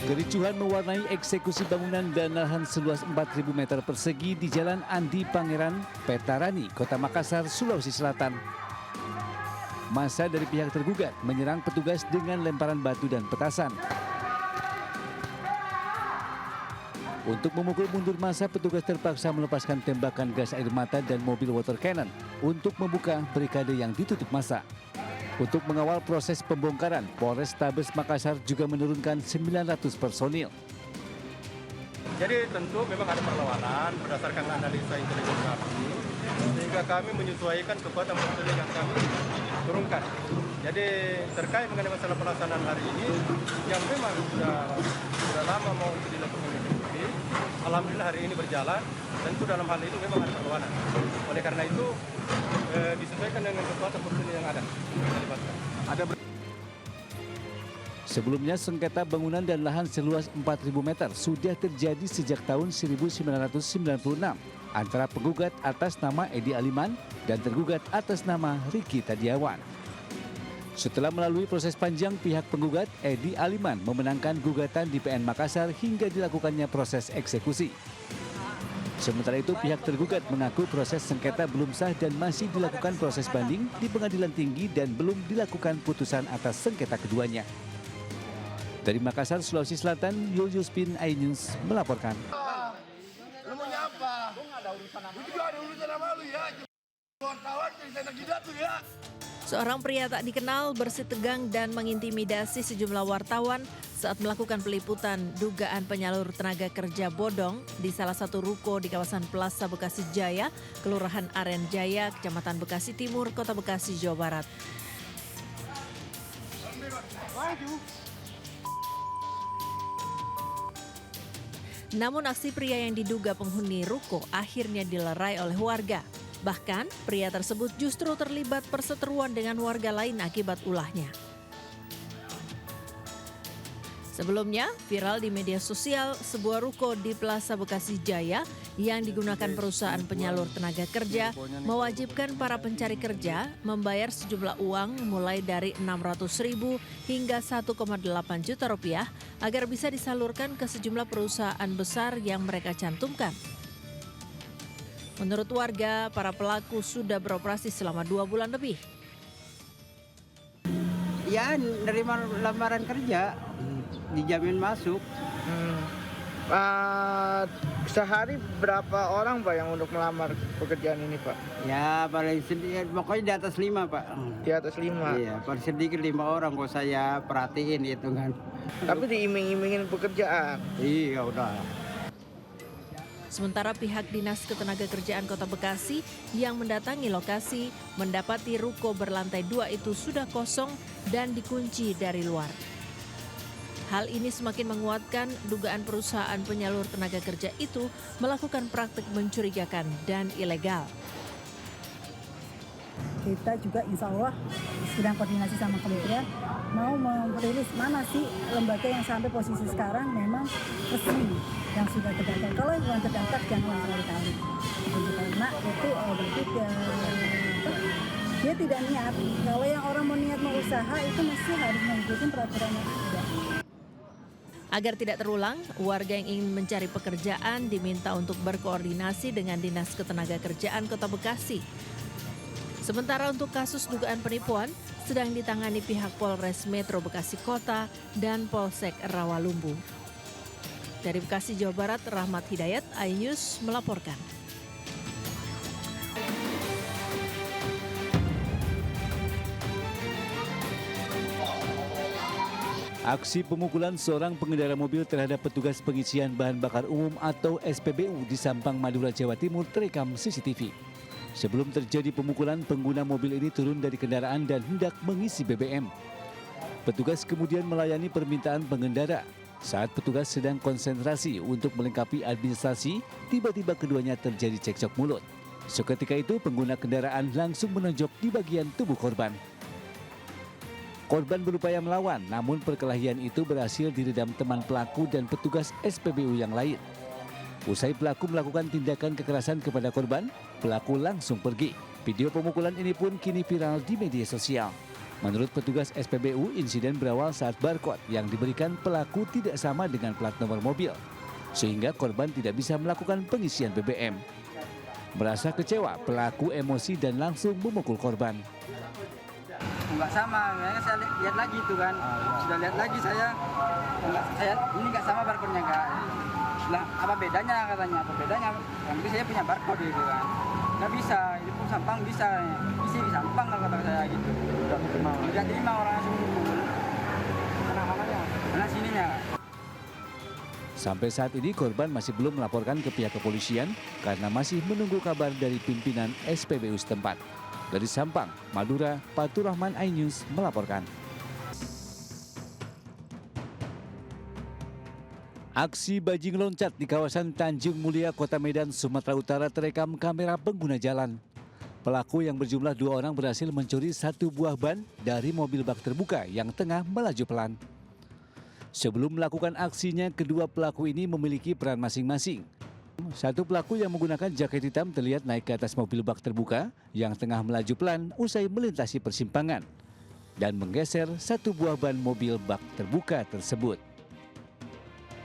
Kericuhan mewarnai eksekusi bangunan dan lahan seluas 4.000 meter persegi di Jalan Andi Pangeran, Petarani, Kota Makassar, Sulawesi Selatan. Massa dari pihak tergugat menyerang petugas dengan lemparan batu dan petasan. Untuk memukul mundur massa, petugas terpaksa melepaskan tembakan gas air mata dan mobil water cannon untuk membuka barikade yang ditutup massa. Untuk mengawal proses pembongkaran, Polrestabes Makassar juga menurunkan 900 personil. Jadi tentu memang ada perlawanan berdasarkan analisa intelijen kami, sehingga kami menyesuaikan kekuatan personil yang kami turunkan. Jadi terkait mengenai masalah pelaksanaan hari ini, yang memang sudah lama mau dilakukan eksekusi, alhamdulillah hari ini berjalan. Tentu dalam hal itu memang ada perlawanan. Oleh karena itu disesuaikan dengan kekuatan personil yang ada. Sebelumnya sengketa bangunan dan lahan seluas 4.000 meter sudah terjadi sejak tahun 1996 antara penggugat atas nama Edi Aliman dan tergugat atas nama Riki Tadiawan. Setelah melalui proses panjang, pihak penggugat Edi Aliman memenangkan gugatan di PN Makassar hingga dilakukannya proses eksekusi. Sementara itu pihak tergugat mengaku proses sengketa belum sah dan masih dilakukan proses banding di Pengadilan Tinggi dan belum dilakukan putusan atas sengketa keduanya. Dari Makassar, Sulawesi Selatan, Julius Bin iNews melaporkan. Lu mau nyapa? Gua nggak ada urusan apa. Gua juga ada urusan sama lu ya. Wartawan cerita kita tuh ya. Seorang pria tak dikenal bersih tegang dan mengintimidasi sejumlah wartawan saat melakukan peliputan dugaan penyalur tenaga kerja bodong di salah satu ruko di kawasan Plaza Bekasi Jaya, Kelurahan Aren Jaya, Kecamatan Bekasi Timur, Kota Bekasi, Jawa Barat. Namun aksi pria yang diduga penghuni ruko akhirnya dilerai oleh warga. Bahkan, pria tersebut justru terlibat perseteruan dengan warga lain akibat ulahnya. Sebelumnya, viral di media sosial sebuah ruko di Plaza Bekasi Jaya yang digunakan perusahaan penyalur tenaga kerja mewajibkan para pencari kerja membayar sejumlah uang mulai dari 600.000 hingga 1,8 juta rupiah agar bisa disalurkan ke sejumlah perusahaan besar yang mereka cantumkan. Menurut warga, para pelaku sudah beroperasi selama 2 bulan lebih. Ya, nerima lamaran kerja, dijamin masuk. Sehari berapa orang Pak yang untuk melamar pekerjaan ini Pak? Ya, paling sedikit, pokoknya di atas 5 Pak. Di atas 5? Iya, paling sedikit 5 orang kok saya perhatiin itu kan. Tapi diiming-imingin pekerjaan? Iya, udah. Sementara pihak Dinas Ketenagakerjaan Kota Bekasi yang mendatangi lokasi mendapati ruko berlantai 2 itu sudah kosong dan dikunci dari luar. Hal ini semakin menguatkan dugaan perusahaan penyalur tenaga kerja itu melakukan praktik mencurigakan dan ilegal. Kita juga insya Allah sedang koordinasi sama kementerian mau merilis mana sih lembaga yang sampai posisi sekarang memang resmi yang sudah terdaftar. Kalau yang terdaftar jangan sekali-kali. Karena itu berarti dia tidak niat. Kalau yang orang mau niat mau usaha itu mesti harus mengikuti peraturan yang ada. Agar tidak terulang, warga yang ingin mencari pekerjaan diminta untuk berkoordinasi dengan Dinas Ketenagakerjaan Kota Bekasi. Sementara untuk kasus dugaan penipuan sedang ditangani pihak Polres Metro Bekasi Kota dan Polsek Rawalumbu. Dari Bekasi, Jawa Barat, Rahmat Hidayat, iNews melaporkan. Aksi pemukulan seorang pengendara mobil terhadap petugas pengisian bahan bakar umum atau SPBU di Sampang, Madura, Jawa Timur terekam CCTV. Sebelum terjadi pemukulan, pengguna mobil ini turun dari kendaraan dan hendak mengisi BBM. Petugas kemudian melayani permintaan pengendara. Saat petugas sedang konsentrasi untuk melengkapi administrasi, tiba-tiba keduanya terjadi cekcok mulut. Seketika itu, pengguna kendaraan langsung menonjok di bagian tubuh korban. Korban berupaya melawan, namun perkelahian itu berhasil diredam teman pelaku dan petugas SPBU yang lain. Usai pelaku melakukan tindakan kekerasan kepada korban, pelaku langsung pergi. Video pemukulan ini pun kini viral di media sosial. Menurut petugas SPBU, insiden berawal saat barcode yang diberikan pelaku tidak sama dengan plat nomor mobil, sehingga korban tidak bisa melakukan pengisian BBM. Merasa kecewa, pelaku emosi dan langsung memukul korban. Enggak sama, ya saya lihat lagi itu kan. Sudah lihat lagi saya ini enggak sama barcode-nya enggak. Lah apa bedanya katanya? Apa bedanya? Yang penting saya punya barcode gitu kan. Enggak bisa, ini pun sampang bisa. Isi sampang kalau kata saya gitu. Tidak terima orang asing. Mana sininya? Sampai saat ini korban masih belum melaporkan ke pihak kepolisian karena masih menunggu kabar dari pimpinan SPBU setempat. Dari Sampang, Madura, Fatur Rahman, iNews melaporkan. Aksi bajing loncat di kawasan Tanjung Mulia, Kota Medan, Sumatera Utara terekam kamera pengguna jalan. Pelaku yang berjumlah 2 orang berhasil mencuri 1 buah ban dari mobil bak terbuka yang tengah melaju pelan. Sebelum melakukan aksinya, kedua pelaku ini memiliki peran masing-masing. Satu pelaku yang menggunakan jaket hitam terlihat naik ke atas mobil bak terbuka yang tengah melaju pelan usai melintasi persimpangan dan menggeser 1 buah ban mobil bak terbuka tersebut.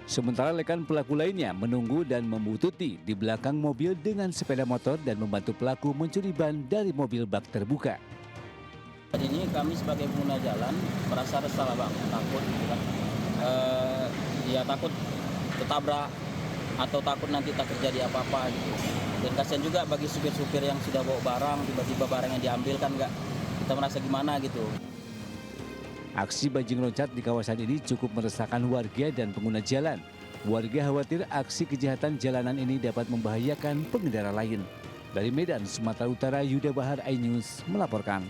Sementara rekan pelaku lainnya menunggu dan membututi di belakang mobil dengan sepeda motor dan membantu pelaku mencuri ban dari mobil bak terbuka. Jadi ini kami sebagai pengguna jalan merasa resah Bang, takut gitu kan. Ya takut ketabrak atau takut nanti tak terjadi apa-apa gitu. Dan kasihan juga bagi supir-supir yang sudah bawa barang, tiba-tiba barangnya diambil kan kita merasa gimana gitu. Aksi bajing loncat di kawasan ini cukup meresahkan warga dan pengguna jalan. Warga khawatir aksi kejahatan jalanan ini dapat membahayakan pengendara lain. Dari Medan, Sumatera Utara, Yuda Bahar, iNews melaporkan.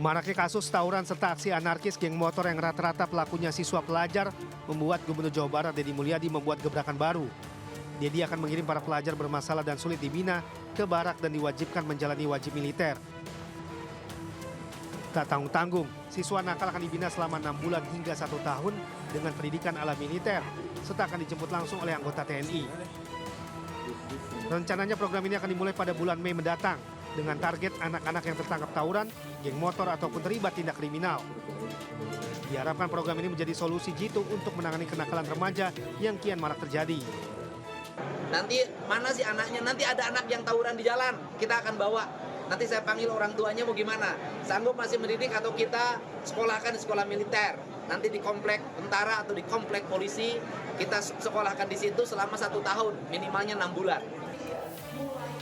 Maraknya kasus tawuran serta aksi anarkis geng motor yang rata-rata pelakunya siswa pelajar membuat Gubernur Jawa Barat Deddy Mulyadi membuat gebrakan baru. Deddy akan mengirim para pelajar bermasalah dan sulit dibina ke barak dan diwajibkan menjalani wajib militer. Tak tanggung-tanggung, siswa nakal akan dibina selama 6 bulan hingga 1 tahun dengan pendidikan ala militer, serta akan dijemput langsung oleh anggota TNI. Rencananya program ini akan dimulai pada bulan Mei mendatang, dengan target anak-anak yang tertangkap tawuran, geng motor ataupun terlibat tindak kriminal. Diharapkan program ini menjadi solusi jitu untuk menangani kenakalan remaja yang kian marak terjadi. Nanti mana sih anaknya? Nanti ada anak yang tawuran di jalan, kita akan bawa. Nanti saya panggil orang tuanya mau gimana? Sanggup masih mendidik atau kita sekolahkan di sekolah militer? Nanti di komplek tentara atau di komplek polisi, kita sekolahkan di situ selama 1 tahun, minimalnya 6 bulan.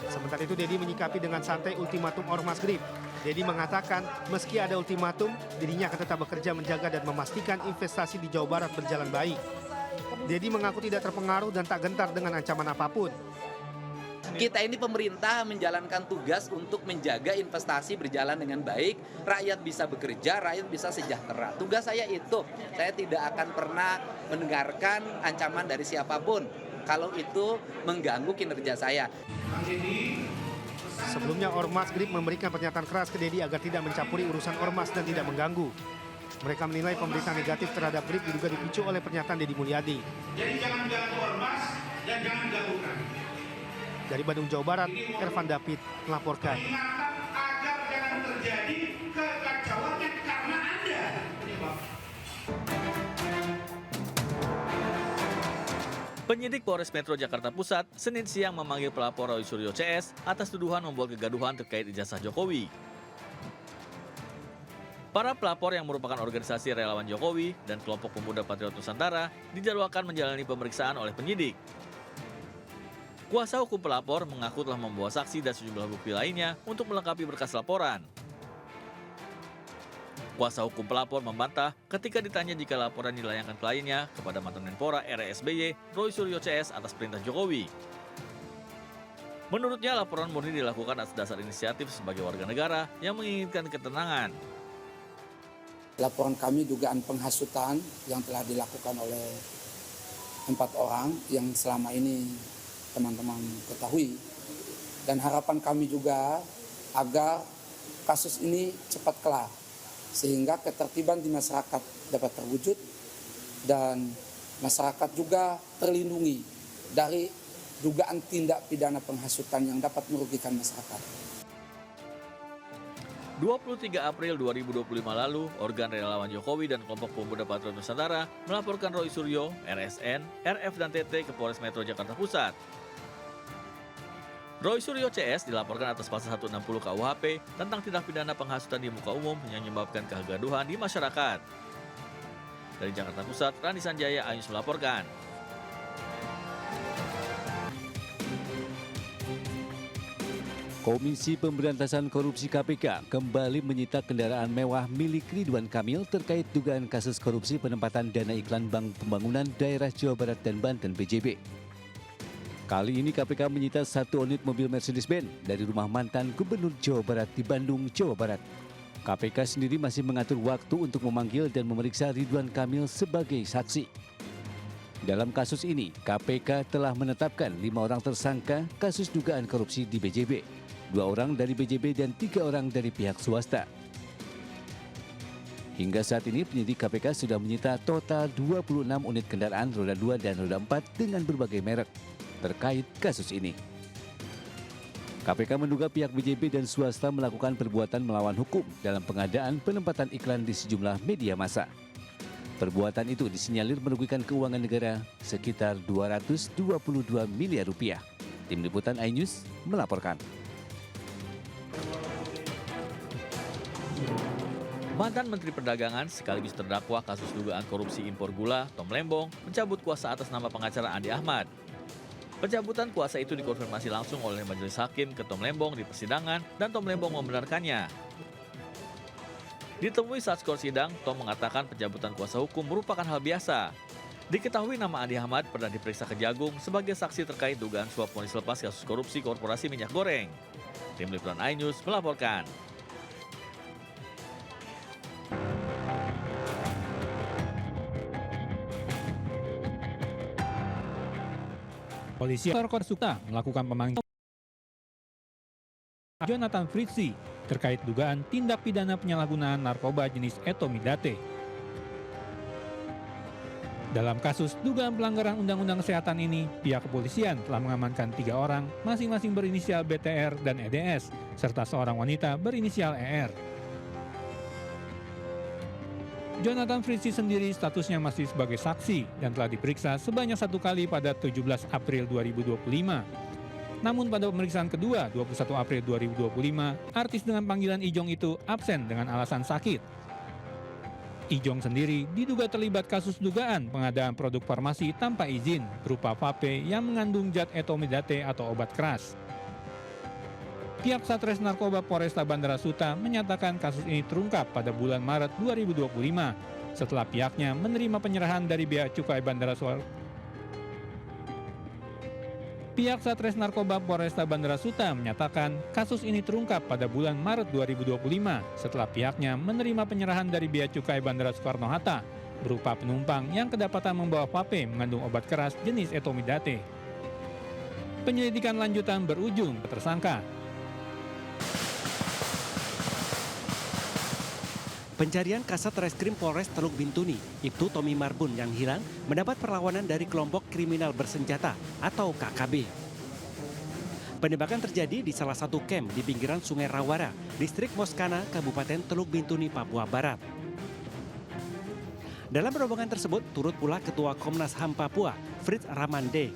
Sementara itu Deddy menyikapi dengan santai ultimatum Ormas Grip. Deddy mengatakan meski ada ultimatum, dirinya akan tetap bekerja menjaga dan memastikan investasi di Jawa Barat berjalan baik. Deddy mengaku tidak terpengaruh dan tak gentar dengan ancaman apapun. Kita ini pemerintah menjalankan tugas untuk menjaga investasi berjalan dengan baik, rakyat bisa bekerja, rakyat bisa sejahtera. Tugas saya itu, saya tidak akan pernah mendengarkan ancaman dari siapapun kalau itu mengganggu kinerja saya. Sebelumnya Ormas Grip memberikan pernyataan keras ke Deddy agar tidak mencampuri urusan Ormas dan tidak mengganggu. Mereka menilai pemberitaan negatif terhadap Grip diduga dipicu oleh pernyataan Deddy Mulyadi. Jadi jangan mengganggu Ormas dan jangan mengganggukan. Dari Bandung, Jawa Barat, Ervan David melaporkan. Ingatkan agar jangan terjadi kekacauan yang karena Anda penyebab. Penyidik Polres Metro Jakarta Pusat Senin siang memanggil pelapor Roy Suryo CS atas tuduhan membuat kegaduhan terkait ijazah Jokowi. Para pelapor yang merupakan organisasi relawan Jokowi dan kelompok pemuda Patriot Nusantara dijadwalkan menjalani pemeriksaan oleh penyidik. Kuasa hukum pelapor mengaku telah membawa saksi dan sejumlah bukti lainnya untuk melengkapi berkas laporan. Kuasa hukum pelapor membantah ketika ditanya jika laporan dilayangkan kliennya kepada mantan Menpora RI SBY, Roy Suryo CS atas perintah Jokowi. Menurutnya laporan murni dilakukan atas dasar inisiatif sebagai warga negara yang menginginkan ketenangan. Laporan kami dugaan penghasutan yang telah dilakukan oleh 4 orang yang selama ini teman-teman ketahui. Dan harapan kami juga agar kasus ini cepat kelar, sehingga ketertiban di masyarakat dapat terwujud dan masyarakat juga terlindungi dari dugaan tindak pidana penghasutan yang dapat merugikan masyarakat. 23 April 2025 lalu, organ relawan Jokowi dan kelompok pemuda Patriot Nusantara melaporkan Roy Suryo, RSN, RF dan TT ke Polres Metro Jakarta Pusat. Roy Suryo CS dilaporkan atas pasal 160 KUHP tentang tindak pidana penghasutan di muka umum yang menyebabkan kegaduhan di masyarakat. Dari Jakarta Pusat, Rani Sanjaya, Ayus melaporkan. Komisi Pemberantasan Korupsi KPK kembali menyita kendaraan mewah milik Ridwan Kamil terkait dugaan kasus korupsi penempatan dana iklan Bank Pembangunan Daerah Jawa Barat dan Banten BJB. Kali ini KPK menyita 1 unit mobil Mercedes-Benz dari rumah mantan Gubernur Jawa Barat di Bandung, Jawa Barat. KPK sendiri masih mengatur waktu untuk memanggil dan memeriksa Ridwan Kamil sebagai saksi. Dalam kasus ini, KPK telah menetapkan 5 orang tersangka kasus dugaan korupsi di BJB, 2 orang dari BJB dan 3 orang dari pihak swasta. Hingga saat ini penyidik KPK sudah menyita total 26 unit kendaraan roda 2 dan roda 4 dengan berbagai merek terkait kasus ini. KPK menduga pihak BJB dan swasta melakukan perbuatan melawan hukum dalam pengadaan penempatan iklan di sejumlah media massa. Perbuatan itu disinyalir merugikan keuangan negara sekitar 222 miliar rupiah. Tim Liputan iNews melaporkan. Mantan Menteri Perdagangan sekaligus terdakwa kasus dugaan korupsi impor gula, Tom Lembong, mencabut kuasa atas nama pengacara Andi Ahmad. Pencabutan kuasa itu dikonfirmasi langsung oleh majelis hakim ke Tom Lembong di persidangan dan Tom Lembong membenarkannya. Ditemui saat skor sidang, Tom mengatakan pencabutan kuasa hukum merupakan hal biasa. Diketahui nama Andi Ahmad pernah diperiksa Kejagung sebagai saksi terkait dugaan suap vonis lepas kasus korupsi korporasi minyak goreng. Tim Liputan iNews melaporkan. Polisi Korsukta melakukan pemanggilan Jonathan Fritzi terkait dugaan tindak pidana penyalahgunaan narkoba jenis etomidate. Dalam kasus dugaan pelanggaran Undang-Undang Kesehatan ini, pihak kepolisian telah mengamankan 3 orang, masing-masing berinisial BTR dan EDS, serta seorang wanita berinisial ER. Jonathan Fritzi sendiri statusnya masih sebagai saksi dan telah diperiksa sebanyak 1 kali pada 17 April 2025. Namun pada pemeriksaan kedua 21 April 2025, artis dengan panggilan Ijong itu absen dengan alasan sakit. Ijong sendiri diduga terlibat kasus dugaan pengadaan produk farmasi tanpa izin berupa vape yang mengandung zat etomidate atau obat keras. Pihak Satres Narkoba Polresta Bandara Suta menyatakan kasus ini terungkap pada bulan Maret 2025 setelah pihaknya menerima penyerahan dari Bea Cukai Bandara Suta. Pihak Satres Narkoba Polresta Bandara Suta menyatakan kasus ini terungkap pada bulan Maret 2025 setelah pihaknya menerima penyerahan dari Bea Cukai Bandara Soekarno-Hatta berupa penumpang yang kedapatan membawa vape mengandung obat keras jenis etomidate. Penyelidikan lanjutan berujung tersangka. Pencarian Kasat Reskrim Polres Teluk Bintuni, Ibtu Tommy Marbun yang hilang mendapat perlawanan dari kelompok kriminal bersenjata atau KKB. Penembakan terjadi di salah satu kamp di pinggiran Sungai Rawara, Distrik Moskana, Kabupaten Teluk Bintuni, Papua Barat. Dalam rombongan tersebut turut pula Ketua Komnas HAM Papua, Fritz Ramande.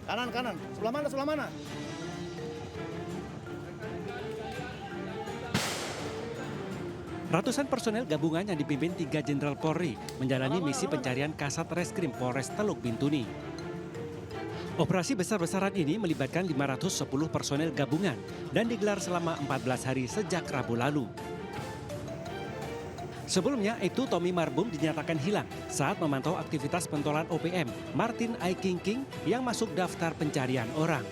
Kanan, sebelah mana? Ratusan personel gabungan yang dipimpin 3 Jenderal Polri menjalani misi pencarian Kasat Reskrim Polres Teluk Bintuni. Operasi besar-besaran ini melibatkan 510 personel gabungan dan digelar selama 14 hari sejak Rabu lalu. Sebelumnya, itu Tommy Marbun dinyatakan hilang saat memantau aktivitas pentolan OPM Martin Aikingking yang masuk daftar pencarian orang.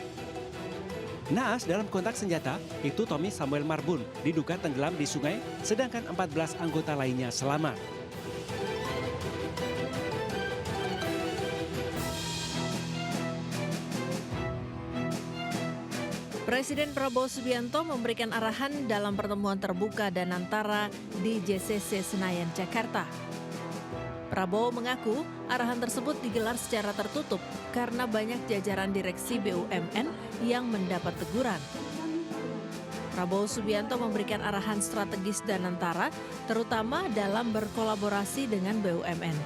Naas dalam kontak senjata, itu Tommy Samuel Marbun diduga tenggelam di sungai, sedangkan 14 anggota lainnya selamat. Presiden Prabowo Subianto memberikan arahan dalam pertemuan terbuka dan antara di JCC Senayan, Jakarta. Prabowo mengaku arahan tersebut digelar secara tertutup karena banyak jajaran direksi BUMN yang mendapat teguran. Prabowo Subianto memberikan arahan strategis Danantara, terutama dalam berkolaborasi dengan BUMN.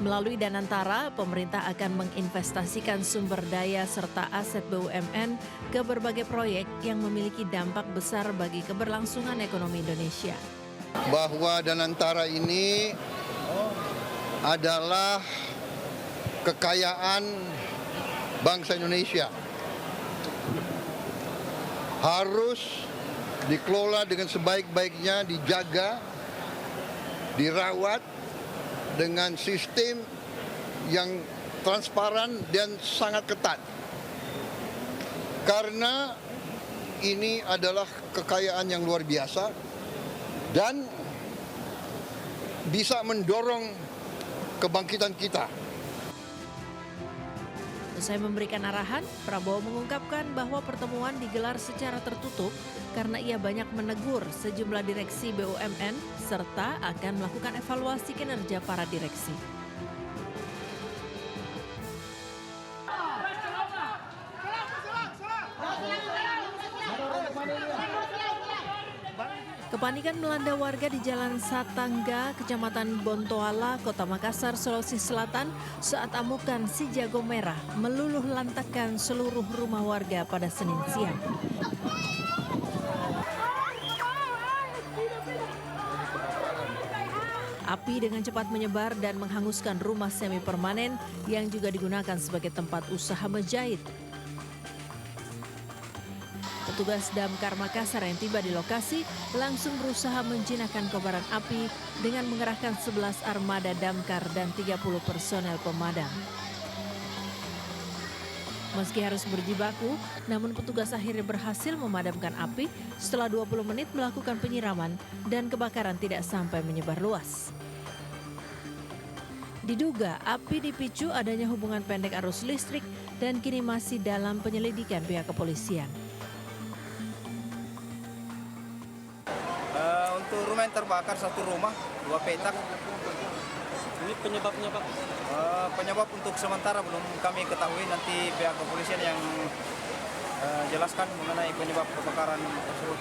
Melalui Danantara, pemerintah akan menginvestasikan sumber daya serta aset BUMN ke berbagai proyek yang memiliki dampak besar bagi keberlangsungan ekonomi Indonesia. Bahwa Danantara ini adalah kekayaan bangsa Indonesia. Harus dikelola dengan sebaik-baiknya, dijaga, dirawat dengan sistem yang transparan dan sangat ketat. Karena ini adalah kekayaan yang luar biasa dan bisa mendorong kebangkitan kita. Usai memberikan arahan, Prabowo mengungkapkan bahwa pertemuan digelar secara tertutup karena ia banyak menegur sejumlah direksi BUMN serta akan melakukan evaluasi kinerja para direksi. Kepanikan melanda warga di Jalan Satangga, Kecamatan Bontoala, Kota Makassar, Sulawesi Selatan saat amukan si jago merah meluluh lantakkan seluruh rumah warga pada Senin siang. Api dengan cepat menyebar dan menghanguskan rumah semi permanen yang juga digunakan sebagai tempat usaha menjahit. Petugas Damkar Makassar yang tiba di lokasi langsung berusaha menjinakkan kobaran api dengan mengerahkan 11 armada damkar dan 30 personel pemadam. Meski harus berjibaku, namun petugas akhirnya berhasil memadamkan api setelah 20 menit melakukan penyiraman dan kebakaran tidak sampai menyebar luas. Diduga api dipicu adanya hubungan pendek arus listrik dan kini masih dalam penyelidikan pihak kepolisian. Untuk rumah yang terbakar, satu rumah, 2 petak. Ini penyebabnya Pak? Penyebab untuk sementara belum kami ketahui, nanti pihak kepolisian yang jelaskan mengenai penyebab kebakaran tersebut.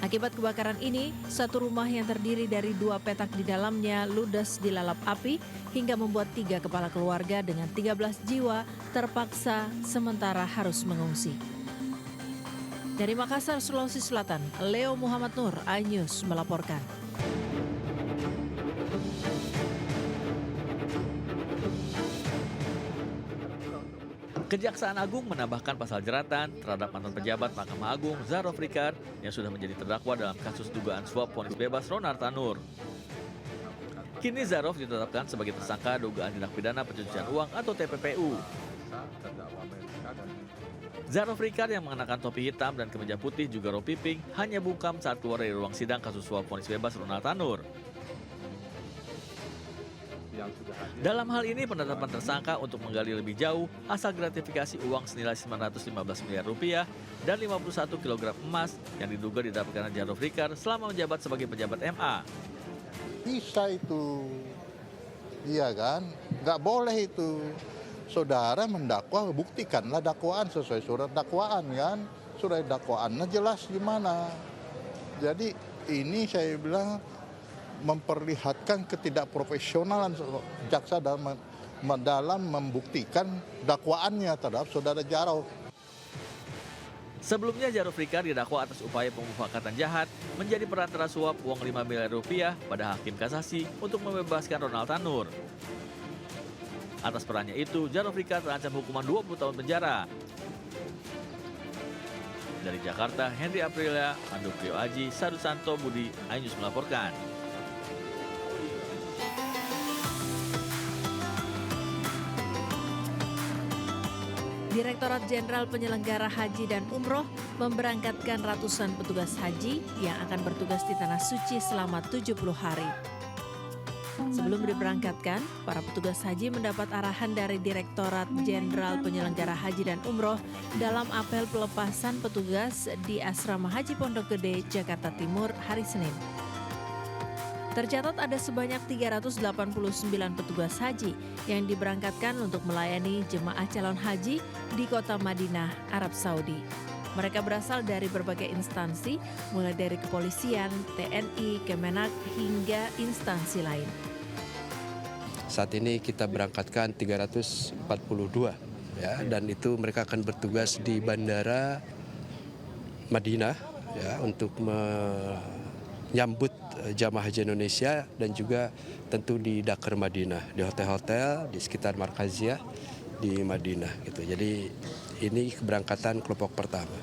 Akibat kebakaran ini, satu rumah yang terdiri dari 2 petak di dalamnya ludes dilalap api hingga membuat 3 kepala keluarga dengan 13 jiwa terpaksa sementara harus mengungsi. Dari Makassar, Sulawesi Selatan, Leo Muhammad Nur, iNews melaporkan. Kejaksaan Agung menambahkan pasal jeratan terhadap mantan pejabat Mahkamah Agung Zarof Rikar yang sudah menjadi terdakwa dalam kasus dugaan suap vonis bebas Ronald Tanur. Kini Zarof ditetapkan sebagai tersangka dugaan tindak pidana pencucian uang atau TPPU. Zarof Rikar yang mengenakan topi hitam dan kemeja putih juga rompi pink hanya bungkam saat keluar dari ruang sidang kasus suap vonis bebas Ronald Tanur. Dalam hal ini penetapan tersangka untuk menggali lebih jauh asal gratifikasi uang senilai 915 miliar rupiah dan 51 kg emas yang diduga didapatkan Zarof Rikar selama menjabat sebagai pejabat MA. Bisa itu, iya kan? Nggak boleh itu. Saudara mendakwa, buktikanlah dakwaan sesuai surat dakwaan kan. Surat dakwaannya jelas gimana. Jadi ini saya bilang memperlihatkan ketidakprofesionalan jaksa dalam membuktikan dakwaannya terhadap saudara Zarof. Sebelumnya Zarof Rikar didakwa atas upaya pemufakatan jahat menjadi perantara suap uang 5 miliar rupiah pada Hakim Kasasi untuk membebaskan Ronald Tanur. Atas perannya itu, Zarof Rikar terancam hukuman 20 tahun penjara. Dari Jakarta, Henry Aprilia, Pandu Priyo Aji, Sadu Santo Budi, iNews melaporkan. Direktorat Jenderal Penyelenggara Haji dan Umroh memberangkatkan ratusan petugas haji yang akan bertugas di Tanah Suci selama 70 hari. Sebelum diberangkatkan, para petugas haji mendapat arahan dari Direktorat Jenderal Penyelenggara Haji dan Umroh dalam apel pelepasan petugas di Asrama Haji Pondok Gede, Jakarta Timur hari Senin. Tercatat ada sebanyak 389 petugas haji yang diberangkatkan untuk melayani jemaah calon haji di kota Madinah, Arab Saudi. Mereka berasal dari berbagai instansi, mulai dari kepolisian, TNI, Kemenak, hingga instansi lain. Saat ini kita berangkatkan 342 ya, dan itu mereka akan bertugas di Bandara Madinah ya, untuk menyambut jamaah haji Indonesia dan juga tentu di Dakar Madinah, di hotel-hotel di sekitar Markaziyah di Madinah gitu. Jadi ini keberangkatan kelompok pertama.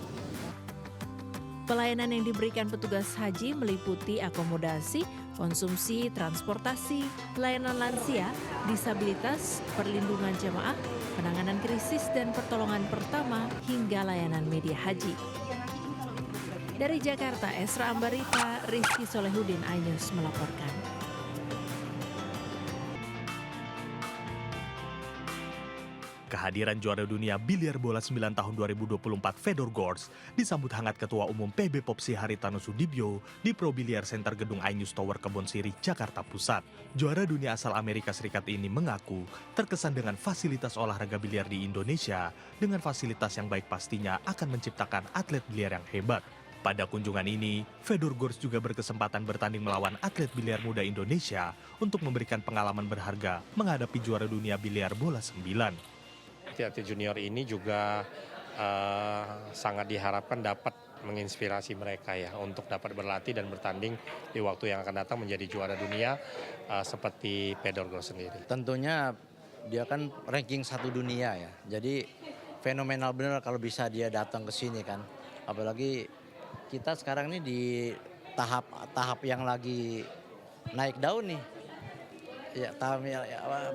Pelayanan yang diberikan petugas haji meliputi akomodasi, konsumsi, transportasi, layanan lansia, disabilitas, perlindungan jemaah, penanganan krisis dan pertolongan pertama hingga layanan media haji. Dari Jakarta, Esra Ambarita, Rizky Solehudin, iNews melaporkan. Kehadiran juara dunia biliar bola 9 tahun 2024 Fedor Gorz disambut hangat Ketua Umum PB Popsi Haritano Sudibyo di Pro Biliar Center Gedung iNews Tower Kebon Sirih, Jakarta Pusat. Juara dunia asal Amerika Serikat ini mengaku terkesan dengan fasilitas olahraga biliar di Indonesia. Dengan fasilitas yang baik pastinya akan menciptakan atlet biliar yang hebat. Pada kunjungan ini, Fedor Gorz juga berkesempatan bertanding melawan atlet biliar muda Indonesia untuk memberikan pengalaman berharga menghadapi juara dunia biliar bola 9. Atlet junior ini juga sangat diharapkan dapat menginspirasi mereka ya untuk dapat berlatih dan bertanding di waktu yang akan datang menjadi juara dunia seperti Fedor Gorz sendiri. Tentunya dia kan ranking 1 dunia ya, jadi fenomenal benar kalau bisa dia datang ke sini kan. Apalagi kita sekarang ini di tahap yang lagi naik daun nih, ya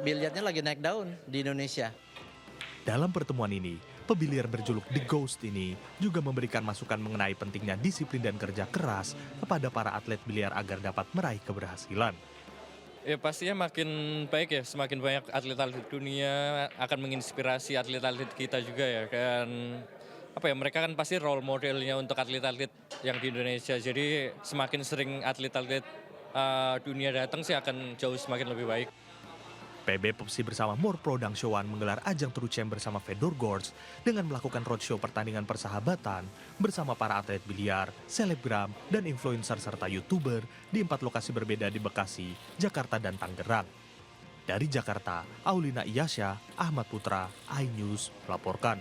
biliarnya lagi naik daun di Indonesia. Dalam pertemuan ini, pebiliar berjuluk The Ghost ini juga memberikan masukan mengenai pentingnya disiplin dan kerja keras kepada para atlet biliar agar dapat meraih keberhasilan. Ya pastinya makin baik ya, semakin banyak atlet-atlet dunia akan menginspirasi atlet-atlet kita juga ya. Kan mereka kan pasti role modelnya untuk atlet-atlet yang di Indonesia. Jadi semakin sering atlet-atlet dunia datang sih akan jauh semakin lebih baik. PB Popsi bersama More Pro Dangshouwan menggelar ajang True Champ bersama Fedor Gorz dengan melakukan roadshow pertandingan persahabatan bersama para atlet biliar, selebgram, dan influencer serta YouTuber di 4 lokasi berbeda di Bekasi, Jakarta, dan Tangerang. Dari Jakarta, Aulina Iyasya, Ahmad Putra, iNews melaporkan.